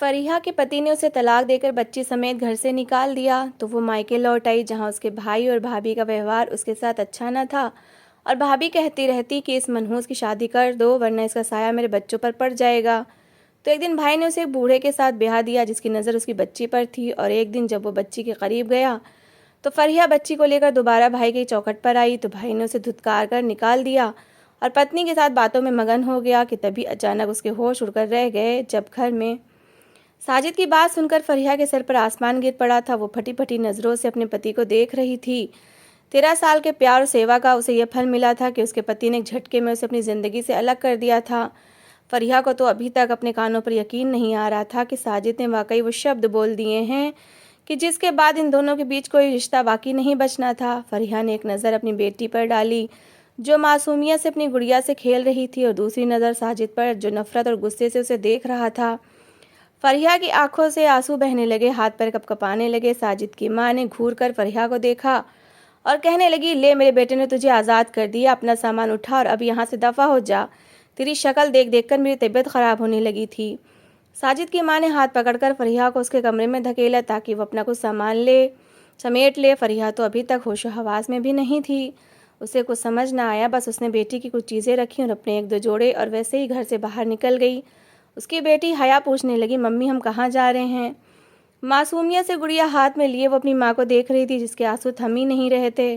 فریحہ کے پتی نے اسے طلاق دے کر بچی سمیت گھر سے نکال دیا تو وہ مائکے لوٹ آئی، جہاں اس کے بھائی اور بھابھی کا ویوہار اس کے ساتھ اچھا نہ تھا اور بھابھی کہتی رہتی کہ اس منحوس کی شادی کر دو ورنہ اس کا سایہ میرے بچوں پر پڑ جائے گا۔ تو ایک دن بھائی نے اسے ایک بوڑھے کے ساتھ بیاہ دیا جس کی نظر اس کی بچی پر تھی، اور ایک دن جب وہ بچی کے قریب گیا تو فریحہ بچی کو لے کر دوبارہ بھائی کی چوکھٹ پر آئی تو بھائی نے اسے دھتکار کر نکال دیا اور پتنی کے ساتھ باتوں میں مگن ہو گیا کہ تبھی اچانک اس کے ہوش اڑ کر رہ گئے جب گھر میں ساجد کی بات سن کر فریحہ کے سر پر آسمان گر پڑا تھا۔ وہ پھٹی پھٹی نظروں سے اپنے پتی کو دیکھ رہی تھی۔ 13 سال کے پیار اور سیوا کا اسے یہ پھل ملا تھا کہ اس کے پتی نے ایک جھٹکے میں اسے اپنی زندگی سے الگ کر دیا تھا۔ فریحہ کو تو ابھی تک اپنے کانوں پر یقین نہیں آ رہا تھا کہ ساجد نے واقعی وہ شبد بول دیے ہیں کہ جس کے بعد ان دونوں کے بیچ کوئی رشتہ باقی نہیں بچنا تھا۔ فریحہ نے ایک نظر اپنی بیٹی پر ڈالی جو معصومیت سے اپنی گڑیا سے کھیل رہی تھی، اور دوسری نظر ساجد پر جو نفرت اور غصے سے اسے دیکھ رہا تھا۔ فریحہ کی آنکھوں سے آنسو بہنے لگے، ہاتھ پیر کپکپانے لگے۔ ساجد کی ماں نے گھور کر فریحہ کو دیکھا اور کہنے لگی، لے میرے بیٹے نے تجھے آزاد کر دیا، اپنا سامان اٹھا اور اب یہاں سے دفع ہو جا، تیری شکل دیکھ دیکھ کر میری طبیعت خراب ہونے لگی تھی۔ ساجد کی ماں نے ہاتھ پکڑ کر فریحہ کو اس کے کمرے میں دھکیلا تاکہ وہ اپنا کچھ سامان سمیٹ لے۔ فریحہ تو ابھی تک ہوش و حواس میں بھی نہیں تھی، اسے کچھ سمجھ نہ آیا، بس اس نے بیٹی کی کچھ چیزیں رکھی اور اپنے ایک دو جوڑے اور ویسے ہی گھر سے باہر نکل گئی۔ اس کی بیٹی حیا پوچھنے لگی، ممی ہم کہاں جا رہے ہیں؟ معصومیت سے گڑیا ہاتھ میں لیے وہ اپنی ماں کو دیکھ رہی تھی جس کے آنسو تھم ہی نہیں رہے تھے۔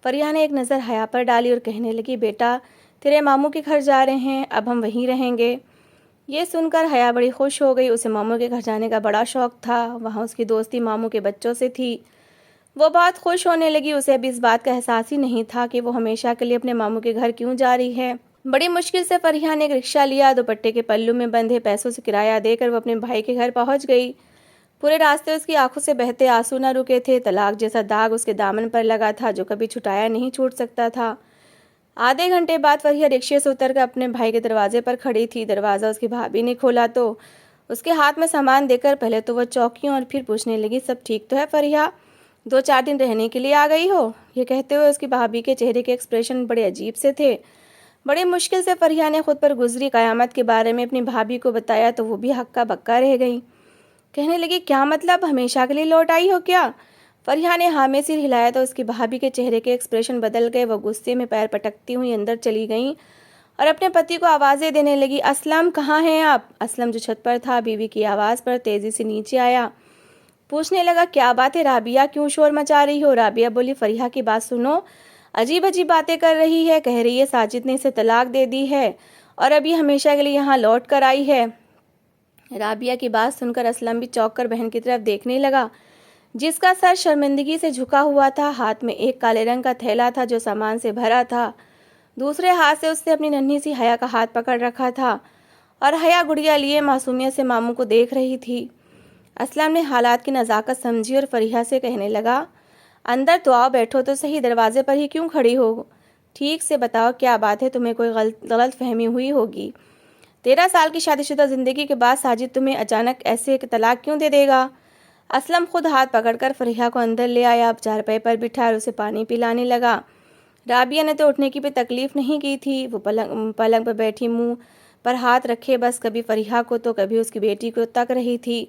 فریحہ نے ایک نظر حیا پر ڈالی اور کہنے لگی، بیٹا تیرے ماموں کے گھر جا رہے ہیں، اب ہم وہیں رہیں گے۔ یہ سن کر حیا بڑی خوش ہو گئی، اسے ماموں کے گھر جانے کا بڑا شوق تھا، وہاں اس کی دوستی ماموں کے بچوں سے تھی۔ وہ بہت خوش ہونے لگی، اسے ابھی اس بات کا احساس ہی نہیں تھا کہ وہ ہمیشہ کے لیے اپنے ماموں کے گھر کیوں جا رہی ہے۔ بڑی مشکل سے فریحہ نے ایک رکشہ لیا، دوپٹے کے پلو میں بندھے پیسوں سے کرایہ دے کر وہ اپنے بھائی کے گھر پہنچ گئی۔ پورے راستے اس کی آنکھوں سے بہتے آنسو نہ رکے تھے، طلاق جیسا داغ اس کے دامن پر لگا تھا جو کبھی چھٹایا نہیں چھوٹ سکتا تھا۔ آدھے گھنٹے بعد فریحہ رکشے سے اتر کر اپنے بھائی کے دروازے پر کھڑی تھی۔ دروازہ اس کی بھابھی نے کھولا تو اس کے ہاتھ میں سامان دے کر پہلے تو وہ چوکی اور پھر پوچھنے لگی، سب ٹھیک تو ہے فریحہ؟ 2-4 دن رہنے کے لیے آ گئی ہو؟ یہ کہتے ہوئے اس کی بھابھی کے چہرے کے ایکسپریشن بڑے عجیب سے تھے۔ بڑی مشکل سے فریحہ نے خود پر گزری قیامت کے بارے میں اپنی بھابھی کو بتایا تو وہ بھی ہکا بکا رہ گئی۔ کہنے لگی، کیا مطلب ہمیشہ کے لیے لوٹ آئی ہو کیا؟ فریحہ نے ہاں میں سر ہلایا تو اس کی بھابھی کے چہرے کے ایکسپریشن بدل گئے، وہ غصے میں پیر پٹکتی ہوئی اندر چلی گئیں اور اپنے پتی کو آوازیں دینے لگی، اسلم کہاں ہیں آپ؟ اسلم جو چھت پر تھا بیوی کی آواز پر تیزی سے نیچے آیا، پوچھنے لگا، کیا بات ہے رابعہ، کیوں شور مچا رہی ہو؟ رابعہ بولی، فریحہ کی بات سنو، عجیب عجیب باتیں کر رہی ہے، کہہ رہی ہے ساجد نے اسے طلاق دے دی ہے اور اب یہ ہمیشہ کے لیے یہاں لوٹ کر آئی ہے۔ رابعہ کی بات سن کر اسلم بھی چونک کر بہن کی طرف دیکھنے لگا جس کا سر شرمندگی سے جھکا ہوا تھا، ہاتھ میں ایک کالے رنگ کا تھیلا تھا جو سامان سے بھرا تھا، دوسرے ہاتھ سے اس نے اپنی ننھی سی حیا کا ہاتھ پکڑ رکھا تھا اور حیا گڑیا لیے معصومیت سے ماموں کو دیکھ رہی تھی۔ اسلم نے حالات کی نزاکت سمجھی اور فریحہ سے کہنے لگا، اندر تو آؤ، بیٹھو تو صحیح، دروازے پر ہی کیوں کھڑی ہو؟ ٹھیک سے بتاؤ کیا بات ہے، تمہیں کوئی غلط فہمی ہوئی ہوگی۔ 13 سال کی شادی شدہ زندگی کے بعد ساجد تمہیں اچانک ایسے طلاق کیوں دے دے گا؟ اسلم خود ہاتھ پکڑ کر فریحہ کو اندر لے آیا، چارپائی پر بٹھا اور اسے پانی پلانے لگا۔ رابعہ نے تو اٹھنے کی بھی تکلیف نہیں کی تھی، وہ پلنگ پر بیٹھی منہ پر ہاتھ رکھے بس کبھی فریحہ کو تو کبھی اس کی بیٹی کو تک رہی تھی۔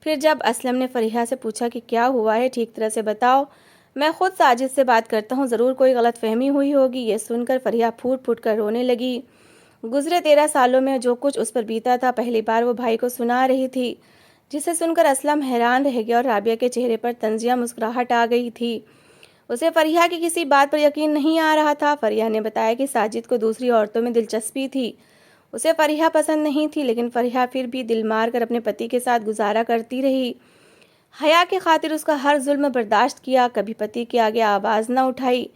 پھر جب اسلم نے فریحہ سے پوچھا کہ کیا ہوا ہے، ٹھیک طرح سے بتاؤ، میں خود ساجد سے بات کرتا ہوں، ضرور کوئی غلط فہمی ہوئی ہوگی۔ یہ سن کر فریحہ پھوٹ پھوٹ کر رونے لگی۔ گزرے 13 سالوں میں جو کچھ اس پر بیتا تھا پہلی بار وہ بھائی کو سنا رہی تھی، جسے سن کر اسلم حیران رہ گیا اور رابعہ کے چہرے پر طنزیہ مسکراہٹ آ گئی تھی۔ اسے فریحہ کی کسی بات پر یقین نہیں آ رہا تھا۔ فریحہ نے بتایا کہ ساجد کو دوسری عورتوں میں دلچسپی تھی، اسے فریحہ پسند نہیں تھی، لیکن فریحہ پھر بھی دل مار کر اپنے پتی کے ساتھ گزارا کرتی رہی، حیا کی خاطر اس کا ہر ظلم برداشت کیا، کبھی پتی کے آگے آواز نہ اٹھائی۔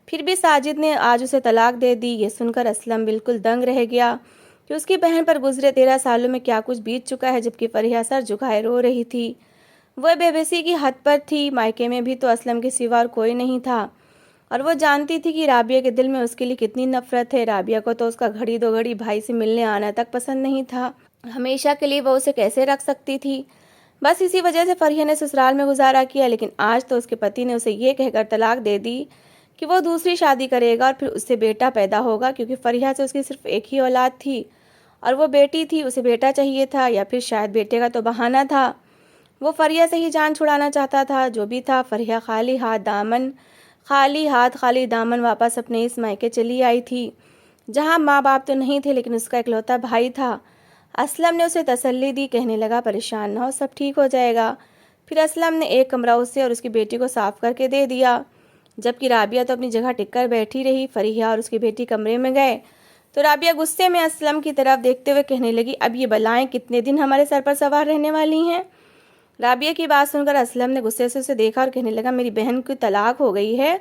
پھر بھی ساجد نے آج اسے طلاق دے دی۔ یہ سن کر اسلم بالکل دنگ رہ گیا کہ اس کی بہن پر گزرے 13 سالوں میں کیا کچھ بیت چکا ہے، جبکہ فریحہ سر جھکائے رو رہی تھی۔ وہ بے بسی کی حد پر تھی، مائکے میں بھی تو اسلم کے سوا اور کوئی نہیں تھا اور وہ جانتی تھی کہ رابعہ کے دل میں اس کے لیے کتنی نفرت ہے۔ رابعہ کو تو اس کا گھڑی دو گھڑی بھائی سے ملنے آنا تک پسند نہیں تھا، ہمیشہ کے لیے وہ اسے کیسے رکھ سکتی تھی؟ بس اسی وجہ سے فریحہ نے سسرال میں گزارا کیا، لیکن آج تو اس کے پتی نے اسے یہ کہہ کر طلاق دے دی کہ وہ دوسری شادی کرے گا اور پھر اس سے بیٹا پیدا ہوگا، کیونکہ فریحہ سے اس کی صرف ایک ہی اولاد تھی اور وہ بیٹی تھی، اسے بیٹا چاہیے تھا، یا پھر شاید بیٹے کا تو بہانہ تھا۔ وہ فریہ سے ہی جان چھڑانا چاہتا تھا۔ جو بھی تھا، فریہ خالی دامن واپس اپنے اس مائکے چلی آئی تھی، جہاں ماں باپ تو نہیں تھے لیکن اس کا اکلوتا بھائی تھا۔ اسلم نے اسے تسلی دی، کہنے لگا پریشان نہ ہو، سب ٹھیک ہو جائے گا۔ پھر اسلم نے ایک کمرہ اسے اور اس کی بیٹی کو صاف کر کے دے دیا، جبکہ رابعہ تو اپنی جگہ ٹک کر بیٹھی رہی۔ فریہ اور اس کی بیٹی کمرے میں گئے تو رابعہ غصے میں اسلم کی طرف دیکھتے ہوئے کہنے لگی، اب یہ بلائیں کتنے دن ہمارے سر پر سوار رہنے والی ہیں؟ رابعہ کی بات سن کر اسلم نے غصے سے اسے دیکھا اور کہنے لگا، میری بہن کی طلاق ہو گئی ہے،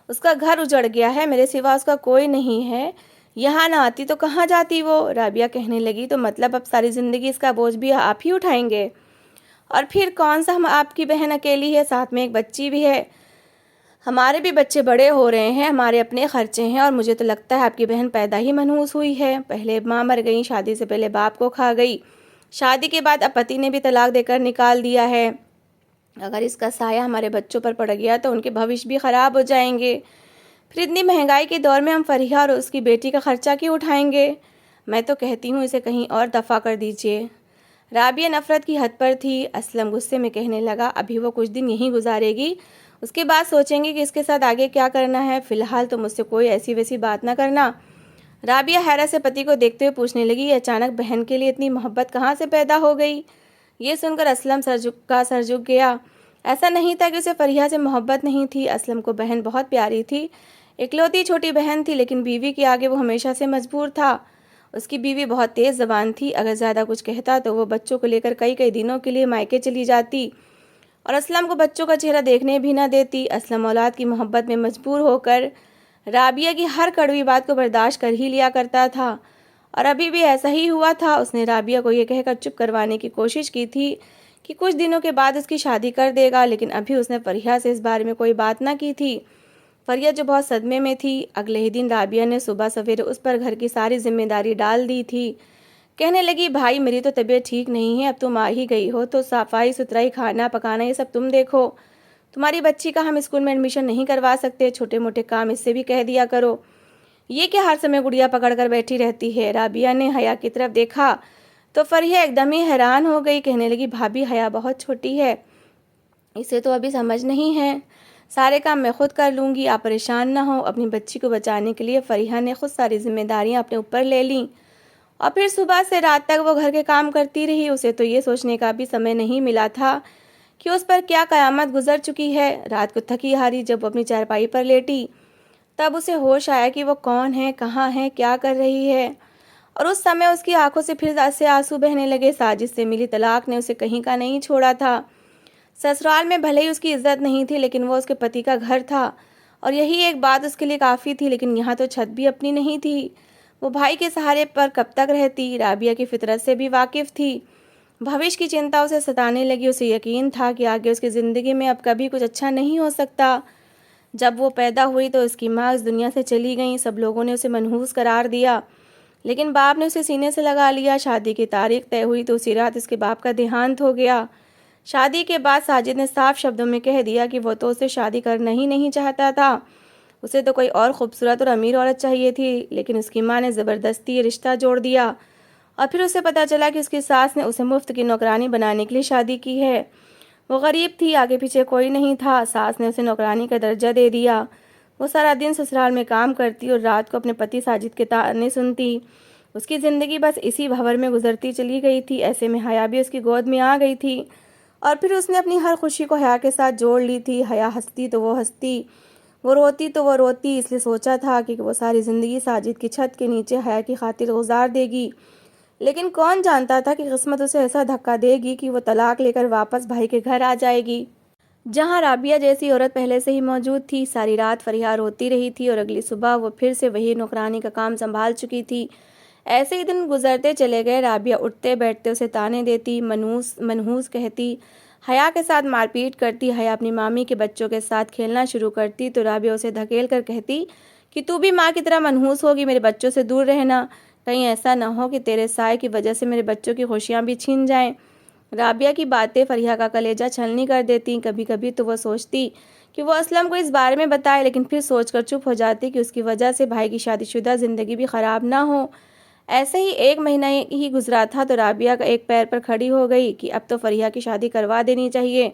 اس کا گھر اجڑ گیا ہے، میرے سوا اس کا کوئی نہیں ہے، یہاں نہ آتی تو کہاں جاتی وہ؟ رابعہ کہنے لگی، تو مطلب اب ساری زندگی اس کا بوجھ بھی آپ ہی اٹھائیں گے؟ اور پھر کون سا ہم آپ کی بہن اکیلی ہے، ساتھ میں ایک بچی بھی ہے، ہمارے بھی بچے بڑے ہو رہے ہیں، ہمارے اپنے خرچے ہیں، اور مجھے تو لگتا ہے آپ کی بہن پیدا ہی منحوس ہوئی ہے۔ پہلے ماں مر گئی، شادی سے پہلے باپ کو کھا گئی، شادی کے بعد اب پتی نے بھی طلاق دے کر نکال دیا ہے۔ اگر اس کا سایہ ہمارے بچوں پر پڑ گیا تو ان کے بھوش بھی خراب ہو جائیں گے۔ پھر اتنی مہنگائی کے دور میں ہم فریہ اور اس کی بیٹی کا خرچہ کیوں اٹھائیں گے؟ میں تو کہتی ہوں اسے کہیں اور دفع کر دیجیے۔ رابعہ نفرت کی حد پر تھی۔ اسلم غصے میں کہنے لگا، ابھی وہ کچھ دن یہیں گزارے گی، اس کے بعد سوچیں گے کہ اس کے ساتھ آگے کیا کرنا ہے، فی الحال تو مجھ سے کوئی ایسی ویسی بات نہ کرنا۔ رابعہ حیرت سے پتی کو دیکھتے ہوئے پوچھنے لگی، یہ اچانک بہن کے لیے اتنی محبت کہاں سے پیدا ہو گئی؟ یہ سن کر اسلم سر جھک گیا۔ ایسا نہیں تھا کہ اسے فریہ سے محبت نہیں تھی، اسلم کو بہن بہت پیاری تھی، اکلوتی چھوٹی بہن تھی، لیکن بیوی کے آگے وہ ہمیشہ سے مجبور تھا۔ اس کی بیوی بہت تیز زبان تھی، اگر زیادہ کچھ کہتا تو وہ بچوں کو لے کر کئی دنوں کے لیے مائکے چلی جاتی اور اسلم کو بچوں کا چہرہ دیکھنے بھی نہ دیتی۔ اسلم اولاد کی محبت میں مجبور ہو کر رابعہ کی ہر کڑوی بات کو برداشت کر ہی لیا کرتا تھا، اور ابھی بھی ایسا ہی ہوا تھا۔ اس نے رابعہ کو یہ کہہ کر چپ کروانے کی کوشش کی تھی کہ کچھ دنوں کے بعد اس کی شادی کر دے گا، لیکن ابھی اس نے فریہ سے اس بارے میں کوئی بات نہ کی تھی۔ فریہ جو بہت صدمے میں تھی، اگلے ہی دن رابعہ نے صبح سویرے اس پر گھر کی ساری ذمہ داری ڈال دی تھی۔ کہنے لگی، بھائی میری تو طبیعت ٹھیک نہیں ہے، اب تم آ ہی گئی ہو تو صفائی ستھرائی، کھانا پکانا یہ سب تم دیکھو، تمہاری بچی کا ہم اسکول میں ایڈمیشن نہیں کروا سکتے، چھوٹے موٹے کام اس سے بھی کہہ دیا کرو، یہ کہ ہر سمے گڑیا پکڑ کر بیٹھی رہتی ہے۔ رابعہ نے حیا کی طرف دیکھا تو فریہ ایک دم ہی حیران ہو گئی، کہنے لگی، بھابھی حیا بہت چھوٹی ہے، اسے تو ابھی سمجھ نہیں ہے، سارے کام میں خود کر لوں گی، آپ پریشان نہ ہو۔ اپنی بچی کو بچانے کے لیے فریہ نے خود ساری ذمہ داریاں اپنے اوپر لے لیں، اور پھر صبح سے رات تک وہ گھر کے کام کرتی رہی۔ اسے تو یہ سوچنے کا بھی سمے نہیں ملا تھا کہ اس پر کیا قیامت گزر چکی ہے۔ رات کو تھکی ہاری جب وہ اپنی چارپائی پر لیٹی، تب اسے ہوش آیا کہ وہ کون ہے، کہاں ہے، کیا کر رہی ہے، اور اس سمے اس کی آنکھوں سے پھر سے آنسو بہنے لگے۔ ساجد سے ملی طلاق نے اسے کہیں کا نہیں چھوڑا تھا۔ سسرال میں بھلے ہی اس کی عزت نہیں تھی، لیکن وہ اس کے پتی کا گھر تھا، اور یہی ایک بات اس کے لیے کافی تھی، لیکن یہاں تو چھت بھی اپنی نہیں تھی۔ وہ بھائی کے سہارے پر کب تک رہتی؟ رابعہ کی فطرت سے بھی واقف تھی۔ بھوش کی چنتا اسے ستانے لگی، اسے یقین تھا کہ آگے اس کی زندگی میں اب کبھی کچھ اچھا نہیں ہو سکتا۔ جب وہ پیدا ہوئی تو اس کی ماں اس دنیا سے چلی گئیں، سب لوگوں نے اسے منحوس قرار دیا، لیکن باپ نے اسے سینے سے لگا لیا۔ شادی کی تاریخ طے ہوئی تو اسی رات اس کے باپ کا دیہانت ہو گیا۔ شادی کے بعد ساجد نے صاف شبدوں میں کہہ دیا کہ وہ تو اسے شادی کرنا ہی نہیں چاہتا تھا، اسے تو کوئی اور خوبصورت اور امیر عورت چاہیے تھی، لیکن اس کی ماں نے زبردستی یہ رشتہ جوڑ دیا، اور پھر اسے پتہ چلا کہ اس کی ساس نے اسے مفت کی نوکرانی بنانے کے لیے شادی کی ہے۔ وہ غریب تھی، آگے پیچھے کوئی نہیں تھا، ساس نے اسے نوکرانی کا درجہ دے دیا۔ وہ سارا دن سسرال میں کام کرتی اور رات کو اپنے پتی ساجد کے طعنے سنتی۔ اس کی زندگی بس اسی بھنور میں گزرتی چلی گئی تھی۔ ایسے میں حیا بھی اس کی گود میں آ گئی تھی، اور پھر اس نے اپنی ہر خوشی کو حیا کے ساتھ جوڑ لی تھی۔ حیا ہنستی تو وہ ہنستی، وہ روتی تو وہ روتی، اس لیے سوچا تھا کہ وہ ساری زندگی ساجد کی چھت کے نیچے حیا کی خاطر گزار دے گی، لیکن کون جانتا تھا کہ قسمت اسے ایسا دھکا دے گی کہ وہ طلاق لے کر واپس بھائی کے گھر آ جائے گی، جہاں رابعہ جیسی عورت پہلے سے ہی موجود تھی۔ ساری رات فریہ روتی رہی تھی، اور اگلی صبح وہ پھر سے وہی نوکرانی کا کام سنبھال چکی تھی۔ ایسے ہی دن گزرتے چلے گئے۔ رابعہ اٹھتے بیٹھتے اسے طعنے دیتی، منحوس کہتی، حیا کے ساتھ مار پیٹ کرتی۔ حیا اپنی مامی کے بچوں کے ساتھ کھیلنا شروع کرتی تو رابعہ اسے دھکیل کر کہتی کہ تو بھی ماں کی طرح منحوس ہوگی، میرے بچوں سے دور رہنا، کہیں ایسا نہ ہو کہ تیرے سائے کی وجہ سے میرے بچوں کی خوشیاں بھی چھن جائیں۔ رابعہ کی باتیں فریہ کا کلیجہ چھلنی کر دیتی۔ کبھی کبھی تو وہ سوچتی کہ وہ اسلم کو اس بارے میں بتائے، لیکن پھر سوچ کر چپ ہو جاتی کہ اس کی وجہ سے بھائی کی شادی شدہ زندگی بھی خراب نہ ہو۔ ایسے ہی 1 مہینہ ہی گزرا تھا تو رابعہ کا ایک پیر پر کھڑی ہو گئی کہ اب تو فریحہ کی شادی کروا دینی چاہیے۔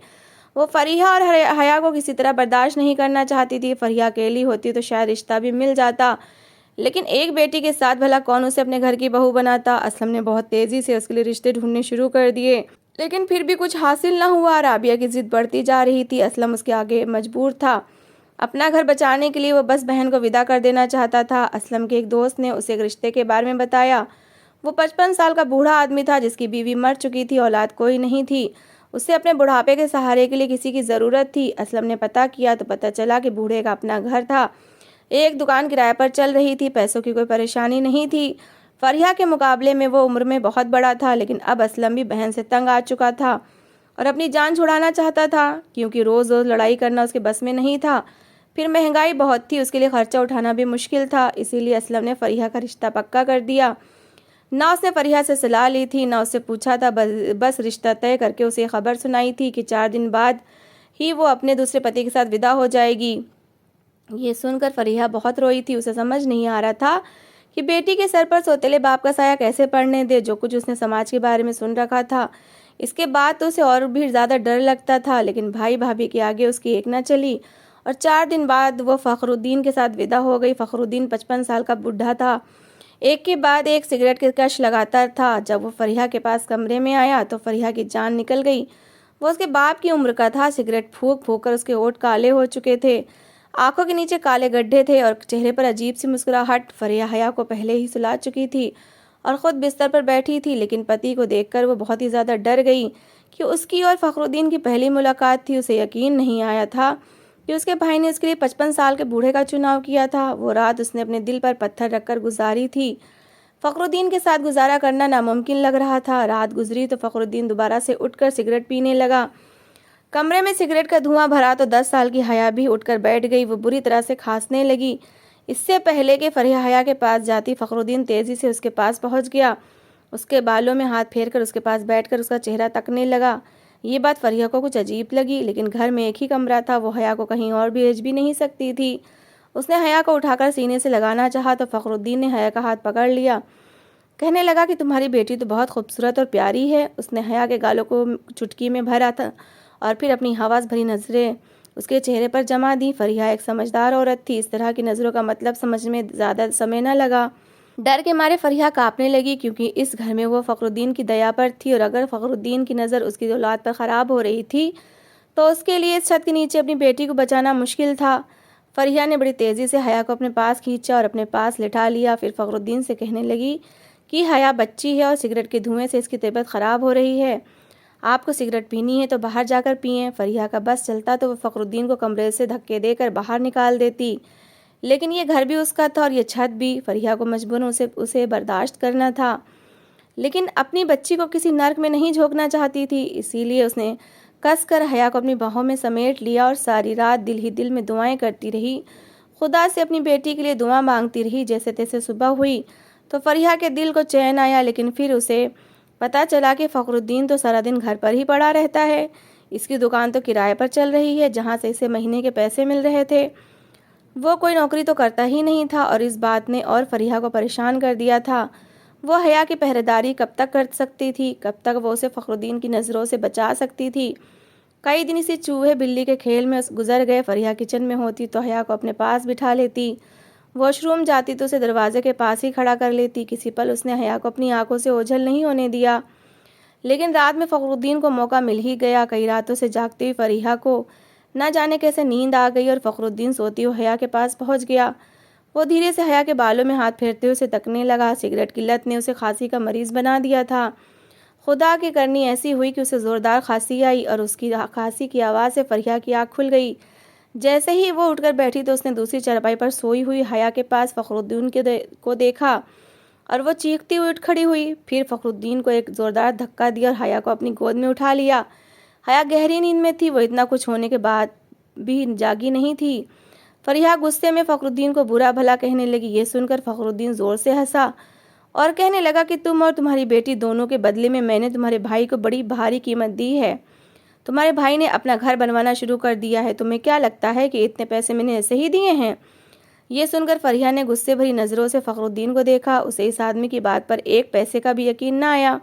وہ فریحہ اور حیا کو کسی طرح برداشت نہیں کرنا چاہتی تھی۔ فریحہ اکیلی ہوتی تو شاید رشتہ بھی مل جاتا، لیکن ایک بیٹی کے ساتھ بھلا کون اسے اپنے گھر کی بہو بناتا۔ اسلم نے بہت تیزی سے اس کے لیے رشتے ڈھونڈنے شروع کر دیے، لیکن پھر بھی کچھ حاصل نہ ہوا۔ رابعہ کی ضد بڑھتی جا رہی تھی۔ اسلم اس کے آگے مجبور تھا۔ اپنا گھر بچانے کے لیے وہ بس بہن کو ودا کر دینا چاہتا تھا۔ اسلم کے ایک دوست نے اسے ایک رشتے کے بارے میں بتایا۔ وہ 55 سال کا بوڑھا آدمی تھا جس کی بیوی مر چکی تھی، اولاد کوئی نہیں تھی۔ اسے اپنے بڑھاپے کے سہارے کے لیے کسی کی ضرورت تھی۔ اسلم نے پتہ کیا تو پتہ چلا کہ بوڑھے کا اپنا گھر تھا، ایک دکان کرائے پر چل رہی تھی، پیسوں کی کوئی پریشانی نہیں تھی۔ فریحہ کے مقابلے میں وہ عمر میں بہت بڑا تھا، لیکن اب اسلم بھی بہن سے تنگ آ چکا تھا اور اپنی جان چھڑانا چاہتا تھا، کیونکہ روز روز لڑائی کرنا اس کے بس میں نہیں تھا۔ پھر مہنگائی بہت تھی، اس کے لیے خرچہ اٹھانا بھی مشکل تھا۔ اسی لیے اسلم نے فریحہ کا رشتہ پکا کر دیا۔ نہ اس نے فریحہ سے صلاح لی تھی، نہ اس سے پوچھا تھا، بس رشتہ طے کر کے اسے یہ خبر سنائی تھی کہ 4 دن بعد ہی وہ اپنے دوسرے پتی کے ساتھ ودا ہو جائے گی۔ یہ سن کر فریحہ بہت روئی تھی۔ اسے سمجھ نہیں آ رہا تھا کہ بیٹی کے سر پر سوتیلے باپ کا سایہ کیسے پڑنے دے۔ جو کچھ اس نے سماج کے بارے میں سن رکھا تھا، اس کے بعد تو اسے اور بھی زیادہ ڈر لگتا تھا، لیکن بھائی بھابھی کے آگے اس کی ایک نہ چلی اور 4 دن بعد وہ فخر الدین کے ساتھ ودا ہو گئی۔ فخر الدین 55 سال کا بوڑھا تھا، ایک کے بعد ایک سگریٹ کے کش لگاتا تھا۔ جب وہ فریحہ کے پاس کمرے میں آیا تو فریحہ کی جان نکل گئی۔ وہ اس کے باپ کی عمر کا تھا، سگریٹ پھونک پھونک کر اس کے ہونٹ کالے ہو چکے تھے، آنکھوں کے نیچے کالے گڈھے تھے اور چہرے پر عجیب سی مسکراہٹ۔ فریحہ حیا کو پہلے ہی سلا چکی تھی اور خود بستر پر بیٹھی تھی، لیکن پتی کو دیکھ کر وہ بہت ہی زیادہ ڈر گئی کہ اس کی اور فخر الدین کی پہلی ملاقات تھی۔ اسے یقین نہیں آیا تھا کہ اس کے بھائی نے اس کے لیے 55 سال کے بوڑھے کا چناؤ کیا تھا۔ وہ رات اس نے اپنے دل پر پتھر رکھ کر گزاری تھی۔ فخر الدین کے ساتھ گزارا کرنا ناممکن لگ رہا تھا۔ رات گزری تو فخر الدین دوبارہ سے اٹھ کر سگریٹ پینے لگا۔ کمرے میں سگریٹ کا دھواں بھرا تو 10 سال کی حیا بھی اٹھ کر بیٹھ گئی۔ وہ بری طرح سے کھانسنے لگی۔ اس سے پہلے کہ فریحہ حیا کے پاس جاتی، فخر الدین تیزی سے اس کے پاس پہنچ گیا، اس کے بالوں میں ہاتھ پھیر کر اس کے پاس بیٹھ کر اس کا چہرہ تکنے لگا۔ یہ بات فریحہ کو کچھ عجیب لگی، لیکن گھر میں ایک ہی کمرہ تھا، وہ حیا کو کہیں اور بھیج بھی نہیں سکتی تھی۔ اس نے حیا کو اٹھا کر سینے سے لگانا چاہا تو فخر الدین نے حیا کا ہاتھ پکڑ لیا، کہنے لگا کہ تمہاری بیٹی تو بہت خوبصورت اور پیاری ہے۔ اس نے حیا کے گالوں کو چٹکی میں بھرا تھا اور پھر اپنی حواس بھری نظریں اس کے چہرے پر جما دی۔ فریحہ ایک سمجھدار عورت تھی، اس طرح کی نظروں کا مطلب سمجھ میں زیادہ سمے نہ لگا۔ ڈر کے مارے فریحہ کانپنے لگی، کیونکہ اس گھر میں وہ فخر الدین کی دیا پر تھی، اور اگر فخر الدین کی نظر اس کی اولاد پر خراب ہو رہی تھی تو اس کے لیے اس چھت کے نیچے اپنی بیٹی کو بچانا مشکل تھا۔ فریحہ نے بڑی تیزی سے حیا کو اپنے پاس کھینچا اور اپنے پاس لٹا لیا۔ پھر فخر الدین سے کہنے لگی کہ حیا بچی ہے اور سگریٹ کے دھوئیں سے اس کی طبیعت خراب ہو رہی ہے، آپ کو سگریٹ پینی ہے تو باہر جا کر پئیں۔ فریحہ کا بس چلتا تو وہ فخر الدین کو کمرے سے دھکے دے کر باہر نکال دیتی، لیکن یہ گھر بھی اس کا تھا اور یہ چھت بھی۔ فریحہ کو مجبوراً اسے برداشت کرنا تھا، لیکن اپنی بچی کو کسی نرک میں نہیں جھونکنا چاہتی تھی، اسی لیے اس نے کس کر حیا کو اپنی باہوں میں سمیٹ لیا اور ساری رات دل ہی دل میں دعائیں کرتی رہی، خدا سے اپنی بیٹی کے لیے دعا مانگتی رہی۔ جیسے تیسے صبح ہوئی تو فریحہ کے دل کو چین آیا، لیکن پھر اسے پتہ چلا کہ فخر الدین تو سارا دن گھر پر ہی پڑا رہتا ہے، اس کی دکان تو کرائے پر چل رہی ہے جہاں سے اسے مہینے کے پیسے مل رہے تھے، وہ کوئی نوکری تو کرتا ہی نہیں تھا، اور اس بات نے اور فریحہ کو پریشان کر دیا تھا۔ وہ حیا کی پہرے داری کب تک کر سکتی تھی؟ کب تک وہ اسے فخر الدین کی نظروں سے بچا سکتی تھی؟ کئی دن اسی چوہے بلی کے کھیل میں گزر گئے۔ فریحہ کچن میں ہوتی تو حیا کو اپنے پاس بٹھا لیتی، واش روم جاتی تو اسے دروازے کے پاس ہی کھڑا کر لیتی۔ کسی پل اس نے حیا کو اپنی آنکھوں سے اوجھل نہیں ہونے دیا، لیکن رات میں فخر الدین کو موقع مل ہی گیا۔ کئی راتوں سے جاگتی ہوئی فریحہ کو نہ جانے کیسے نیند آ گئی اور فخر الدین سوتی ہوئی حیا کے پاس پہنچ گیا۔ وہ دھیرے سے حیا کے بالوں میں ہاتھ پھیرتے ہوئے اسے تکنے لگا۔ سگریٹ کی لت نے اسے کھانسی کا مریض بنا دیا تھا۔ خدا کی کرنی ایسی ہوئی کہ اسے زوردار کھانسی آئی، اور اس کی کھانسی کی آواز سے فریحہ کی آنکھ کھل گئی۔ جیسے ہی وہ اٹھ کر بیٹھی تو اس نے دوسری چارپائی پر سوئی ہوئی حیا کے پاس فخر الدین کو دیکھا اور وہ چیختی ہوئی اٹھ کھڑی ہوئی۔ پھر فخر الدین کو ایک زوردار دھکا دیا اور حیا کو اپنی گود میں اٹھا لیا۔ حیا گہری نیند میں تھی، وہ اتنا کچھ ہونے کے بعد بھی جاگی نہیں تھی۔ فریحہ غصے میں فخر الدین کو برا بھلا کہنے لگی۔ یہ سن کر فخر الدین زور سے ہنسا اور کہنے لگا کہ تم اور تمہاری بیٹی دونوں کے بدلے میں نے تمہارے بھائی کو بڑی بھاری قیمت دی ہے۔ تمہارے بھائی نے اپنا گھر بنوانا شروع کر دیا ہے، تمہیں کیا لگتا ہے کہ اتنے پیسے میں نے ایسے ہی دیے ہیں؟ یہ سن کر فریحہ نے غصے بھری نظروں سے فخر الدین کو دیکھا۔ اسے اس آدمی کی بات پر ایک پیسے کا بھی یقین نہ آیا۔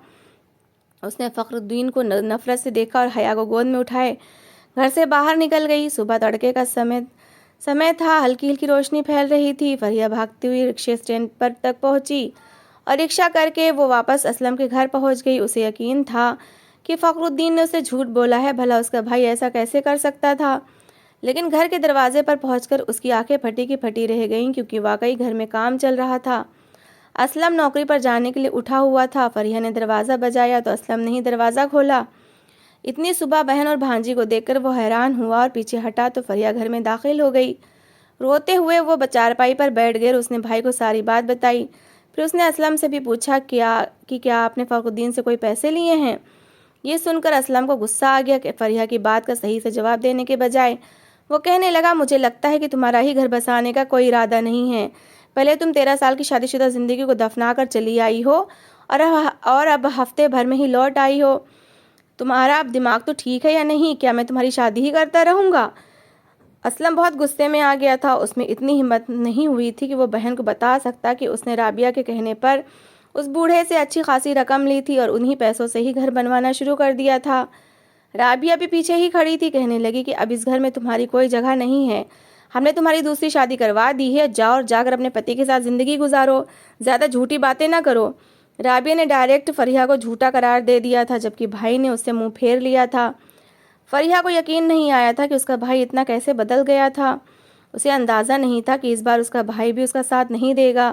اس نے فخر الدین کو نفرت سے دیکھا اور حیا کو گود میں اٹھائے گھر سے باہر نکل گئی۔ صبح تڑکے کا سمے تھا، ہلکی ہلکی روشنی پھیل رہی تھی۔ فریحہ بھاگتی ہوئی رکشے اسٹینڈ پر تک پہنچی اور رکشہ کر کے وہ واپس اسلم کے گھر پہنچ گئی۔ اسے یقین تھا کہ فخر الدین نے اسے جھوٹ بولا ہے، بھلا اس کا بھائی ایسا کیسے کر سکتا تھا؟ لیکن گھر کے دروازے پر پہنچ کر اس کی آنکھیں پھٹی کی پھٹی رہ گئیں، کیونکہ واقعی گھر میں کام چل رہا تھا۔ اسلم نوکری پر جانے کے لیے اٹھا ہوا تھا۔ فریحہ نے دروازہ بجایا تو اسلم نے ہی دروازہ کھولا۔ اتنی صبح بہن اور بھانجی کو دیکھ کر وہ حیران ہوا اور پیچھے ہٹا تو فریحہ گھر میں داخل ہو گئی۔ روتے ہوئے وہ چارپائی پر بیٹھ گئی اور اس نے بھائی کو ساری بات بتائی۔ پھر اس نے اسلم سے بھی پوچھا کیا آپ نے فخر الدین سے کوئی پیسے لیے ہیں؟ یہ سن کر اسلم کو غصہ آ گیا کہ فریحہ کی بات کا صحیح سے جواب دینے کے بجائے وہ کہنے لگا، مجھے لگتا ہے کہ تمہارا ہی گھر بسانے کا کوئی ارادہ نہیں ہے۔ پہلے تم 13 سال کی شادی شدہ زندگی کو دفنا کر چلی آئی ہو اور اب ہفتے بھر میں ہی لوٹ آئی ہو۔ تمہارا اب دماغ تو ٹھیک ہے یا نہیں؟ کیا میں تمہاری شادی ہی کرتا رہوں گا؟ اسلم بہت غصے میں آ گیا تھا۔ اس میں اتنی ہمت نہیں ہوئی تھی کہ وہ بہن کو بتا سکتا کہ اس نے رابعہ کے کہنے پر اس بوڑھے سے اچھی خاصی رقم لی تھی اور انہی پیسوں سے ہی گھر بنوانا شروع کر دیا تھا۔ رابعہ بھی پیچھے ہی کھڑی تھی، کہنے لگی کہ اب اس گھر میں تمہاری کوئی جگہ نہیں ہے، ہم نے تمہاری دوسری شادی کروا دی ہے، جاؤ اور جا کر اپنے پتی کے ساتھ زندگی گزارو، زیادہ جھوٹی باتیں نہ کرو۔ رابعہ نے ڈائریکٹ فریحہ کو جھوٹا قرار دے دیا تھا، جبکہ بھائی نے اس سے منہ پھیر لیا تھا۔ فریحہ کو یقین نہیں آیا تھا کہ اس کا بھائی اتنا کیسے بدل گیا تھا۔ اسے اندازہ نہیں تھا کہ اس بار اس کا بھائی بھی اس کا ساتھ نہیں دے گا۔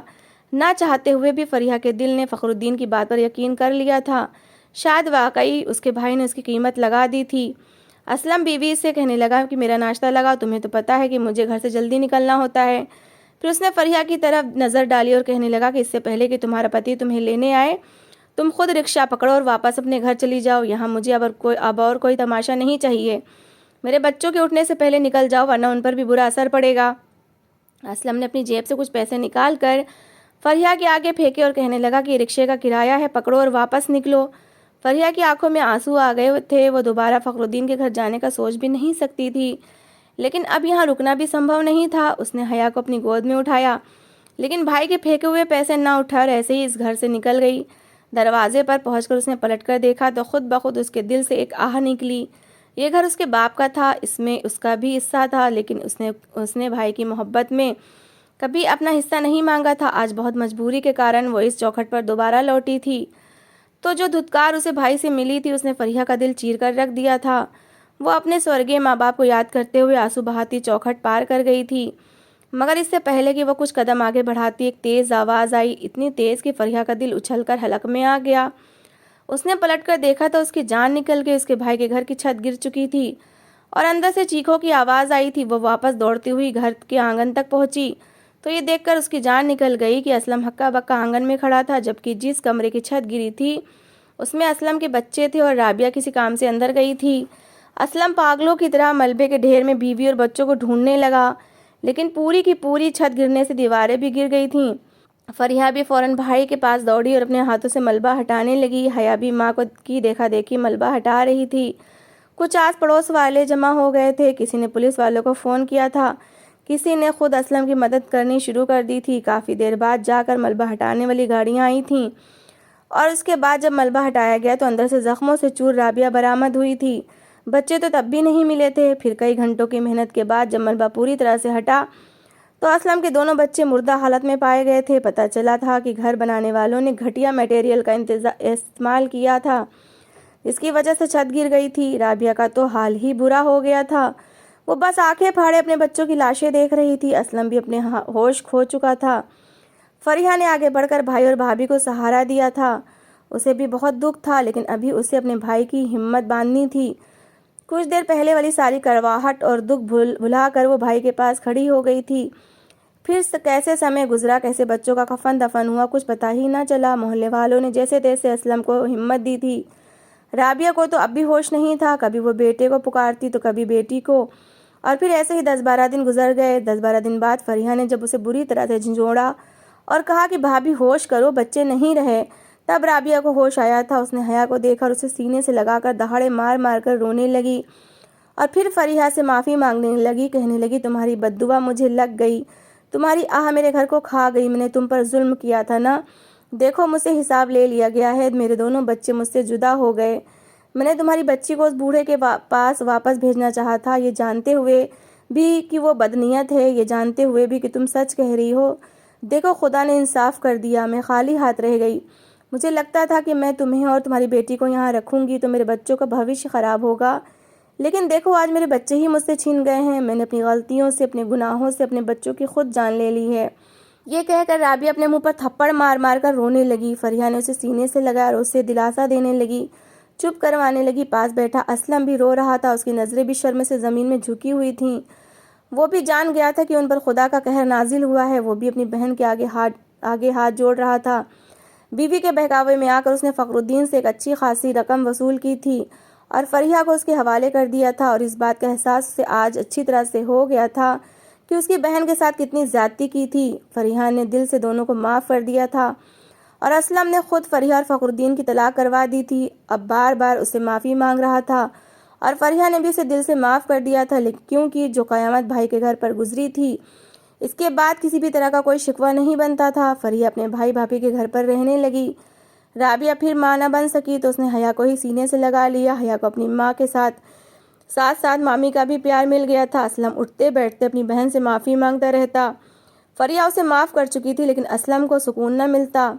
نہ چاہتے ہوئے بھی فریحہ کے دل نے فخر الدین کی بات پر یقین کر لیا تھا۔ شاید واقعی اس کے بھائی نے اس کی قیمت لگا دی تھی۔ اسلم بیوی سے کہنے لگا کہ میرا ناشتہ لگاؤ، تمہیں تو پتہ ہے کہ مجھے گھر سے جلدی نکلنا ہوتا ہے۔ پھر اس نے فریحہ کی طرف نظر ڈالی اور کہنے لگا کہ اس سے پہلے کہ تمہارا پتی تمہیں لینے آئے، تم خود رکشہ پکڑو اور واپس اپنے گھر چلی جاؤ۔ یہاں مجھے اب اور کوئی تماشا نہیں چاہیے۔ میرے بچوں کے اٹھنے سے پہلے نکل جاؤ، ورنہ ان پر بھی برا اثر پڑے گا۔ اسلم نے اپنی جیب سے کچھ پیسے نکال کر فریحہ کے آگے پھینکے اور کہنے لگا کہ یہ رکشے کا کرایہ ہے، پکڑو اور واپس نکلو۔ فریحہ کی آنکھوں میں آنسو آ گئے تھے۔ وہ دوبارہ فخر الدین کے گھر جانے کا سوچ بھی نہیں سکتی تھی، لیکن اب یہاں رکنا بھی سمبھو نہیں تھا۔ اس نے حیا کو اپنی گود میں اٹھایا، لیکن بھائی کے پھینکے ہوئے پیسے نہ اٹھائے اور ایسے ہی اس گھر سے نکل گئی۔ دروازے پر پہنچ کر اس نے پلٹ کر دیکھا تو خود بخود اس کے دل سے ایک آہ نکلی۔ یہ گھر اس کے باپ کا تھا، اس میں اس کا بھی حصہ تھا، لیکن اس نے بھائی کی محبت میں کبھی اپنا حصہ نہیں مانگا تھا۔ آج بہت مجبوری کے کارن وہ اس چوکھٹ پر دوبارہ لوٹی تھی، تو جو دھتکار اسے بھائی سے ملی تھی اس نے فریحہ کا دل چیر کر رکھ دیا تھا۔ وہ اپنے سورگیہ ماں باپ کو یاد کرتے ہوئے آنسو بہاتی چوکھٹ پار کر گئی تھی، مگر اس سے پہلے کہ وہ کچھ قدم آگے بڑھاتی ایک تیز آواز آئی، اتنی تیز کہ فریحہ کا دل اچھل کر حلق میں آ گیا۔ اس نے پلٹ کر دیکھا تو اس کی جان نکل گئی۔ اس کے بھائی کے گھر کی چھت گر چکی تھی اور اندر سے چیخوں کی آواز آئی تھی۔ وہ واپس دوڑتی ہوئی گھر کے آنگن تک پہنچی تو یہ دیکھ کر اس کی جان نکل گئی کہ اسلم ہکا بکا آنگن میں کھڑا تھا، جبکہ جس کمرے کی چھت گری تھی اس میں اسلم کے بچے تھے اور رابعہ کسی کام سے اندر گئی تھی۔ اسلم پاگلوں کی طرح ملبے کے ڈھیر میں بیوی اور بچوں کو ڈھونڈنے لگا، لیکن پوری کی پوری چھت گرنے سے دیواریں بھی گر گئی تھیں۔ فریحہ بھی فوراً بھائی کے پاس دوڑی اور اپنے ہاتھوں سے ملبہ ہٹانے لگی۔ حیا بھی ماں کی دیکھا دیکھی ملبہ ہٹا رہی تھی۔ کچھ آس پڑوس والے جمع ہو گئے تھے، کسی نے پولیس والوں کو فون کیا تھا، کسی نے خود اسلم کی مدد کرنی شروع کر دی تھی۔ کافی دیر بعد جا کر ملبہ ہٹانے والی گاڑیاں آئی تھیں اور اس کے بعد جب ملبہ ہٹایا گیا تو اندر سے زخموں سے چور رابعہ برآمد ہوئی تھی۔ بچے تو تب بھی نہیں ملے تھے۔ پھر کئی گھنٹوں کی محنت کے بعد جب ملبہ پوری طرح سے ہٹا تو اسلم کے دونوں بچے مردہ حالت میں پائے گئے تھے۔ پتہ چلا تھا کہ گھر بنانے والوں نے گھٹیا میٹیریل کا استعمال کیا تھا، اس کی وجہ سے چھت گر گئی تھی۔ رابعہ کا تو حال ہی برا ہو گیا تھا، وہ بس آنکھیں پھاڑے اپنے بچوں کی لاشیں دیکھ رہی تھی۔ اسلم بھی اپنے ہوش کھو چکا تھا۔ فریحہ نے آگے بڑھ کر بھائی اور بھابھی کو سہارا دیا تھا۔ اسے بھی بہت دکھ تھا، لیکن ابھی اسے اپنے بھائی کی ہمت باندھنی تھی۔ کچھ دیر پہلے والی ساری کڑواہٹ اور دکھ بھلا کر وہ بھائی کے پاس کھڑی ہو گئی تھی۔ پھر کیسے سمے گزرا، کیسے بچوں کا کفن دفن ہوا، کچھ پتہ ہی نہ چلا۔ محلے والوں نے جیسے تیسے اسلم کو ہمت دی تھی۔ رابعہ کو تو اب بھی ہوش نہیں تھا، کبھی وہ بیٹے کو پکارتی تو کبھی بیٹی کو، اور پھر ایسے ہی 10-12 دن گزر گئے۔ 10-12 دن بعد فریحہ نے جب اسے بری طرح سے جھنجھوڑا اور کہا کہ بھابھی ہوش کرو، بچے نہیں رہے، تب رابعہ کو ہوش آیا تھا۔ اس نے حیا کو دیکھا اور اسے سینے سے لگا کر دہاڑے مار مار کر رونے لگی اور پھر فریحہ سے معافی مانگنے لگی، کہنے لگی تمہاری بد دعا مجھے لگ گئی، تمہاری آہ میرے گھر کو کھا گئی، میں نے تم پر ظلم کیا تھا نا، دیکھو مجھ سے حساب لے لیا گیا ہے، میرے دونوں بچے مجھ سے جدا ہو گئے، میں نے تمہاری بچی کو اس بوڑھے کے پاس واپس بھیجنا چاہا تھا، یہ جانتے ہوئے بھی کہ وہ بدنیت ہے، یہ جانتے ہوئے بھی کہ تم سچ کہہ رہی ہو، دیکھو خدا نے انصاف کر دیا، میں خالی ہاتھ رہ گئی، مجھے لگتا تھا کہ میں تمہیں اور تمہاری بیٹی کو یہاں رکھوں گی تو میرے بچوں کا بھوشیہ خراب ہوگا، لیکن دیکھو آج میرے بچے ہی مجھ سے چھین گئے ہیں، میں نے اپنی غلطیوں سے، اپنے گناہوں سے اپنے بچوں کی خود جان لے لی ہے۔ یہ کہہ کر رابعہ اپنے منہ پر تھپڑ مار مار کر رونے لگی۔ فرحہ نے اسے سینے سے لگا اور اسے دلاسا دینے لگی، چپ کروانے لگی۔ پاس بیٹھا اسلم بھی رو رہا تھا، اس کی نظریں بھی شرم سے زمین میں جھکی ہوئی تھیں، وہ بھی جان گیا تھا کہ ان پر خدا کا قہر نازل ہوا ہے، وہ بھی اپنی بہن کے آگے ہاتھ جوڑ رہا تھا۔ بیوی کے بہکاوے میں آ کر اس نے فخر الدین سے ایک اچھی خاصی رقم وصول کی تھی اور فرحہ کو اس کے حوالے کر دیا تھا، اور اس بات کا احساس اسے آج اچھی طرح سے ہو گیا تھا کہ اس کی بہن کے ساتھ کتنی زیادتی کی تھی۔ فرحہ نے دل سے دونوں کو معاف کر دیا تھا اور اسلم نے خود فرحہ اور فخر الدین کی طلاق کروا دی تھی، اب بار بار اسے معافی مانگ رہا تھا اور فرحہ نے بھی اسے دل سے معاف کر دیا تھا، کیونکہ جو قیامت بھائی کے گھر پر گزری تھی اس کے بعد کسی بھی طرح کا کوئی شکوہ نہیں بنتا تھا۔ فرحہ اپنے بھائی بھابھی کے گھر پر رہنے لگی۔ رابعہ پھر ماں نہ بن سکی تو اس نے حیا کو ہی سینے سے لگا لیا۔ حیا کو اپنی ماں کے ساتھ ساتھ مامی کا بھی پیار مل گیا تھا۔ اسلم اٹھتے بیٹھتے اپنی بہن سے معافی مانگتا رہتا۔ فرحہ اسے معاف کر چکی تھی لیکن اسلم کو سکون نہ ملتا۔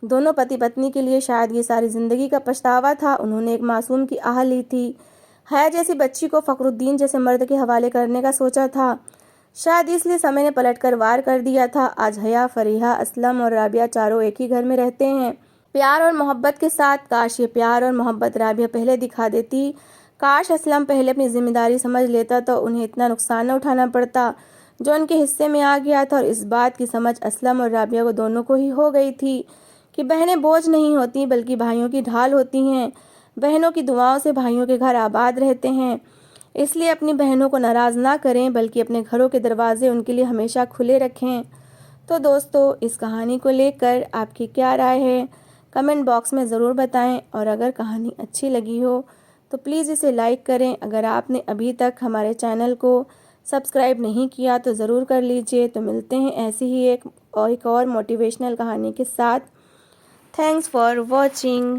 دونوں پتی پتنی کے لیے شاید یہ ساری زندگی کا پچھتاوا تھا، انہوں نے ایک معصوم کی آہ لی تھی، حیا جیسی بچی کو فخر الدین جیسے مرد کے حوالے کرنے کا سوچا تھا، شاید اس لیے سمے نے پلٹ کر وار کر دیا تھا۔ آج حیا، فرحہ، اسلم اور رابعہ چاروں ایک ہی گھر میں رہتے ہیں، پیار اور محبت کے ساتھ۔ کاش یہ پیار اور محبت رابعہ پہلے دکھا دیتی، کاش اسلم پہلے اپنی ذمہ داری سمجھ لیتا تو انہیں اتنا نقصان نہ اٹھانا پڑتا جو ان کے حصے میں آ گیا تھا، اور اس بات کی سمجھ اسلم اور رابعہ کو دونوں کو ہی ہو گئی تھی کہ بہنیں بوجھ نہیں ہوتی بلکہ بھائیوں کی ڈھال ہوتی ہیں، بہنوں کی دعاؤں سے بھائیوں کے گھر آباد رہتے ہیں، اس لیے اپنی بہنوں کو ناراض نہ کریں بلکہ اپنے گھروں کے دروازے ان کے لیے ہمیشہ کھلے رکھیں۔ تو دوستو، اس کہانی کو لے کر آپ کی کیا رائے ہے کمنٹ باکس میں ضرور بتائیں، اور اگر کہانی اچھی لگی ہو تو پلیز اسے لائک کریں، اگر آپ نے ابھی تک ہمارے چینل کو سبسکرائب نہیں کیا تو ضرور کر لیجئے۔ تو ملتے ہیں ایسی ہی ایک اور موٹیویشنل کہانی کے ساتھ۔ Thanks for watching.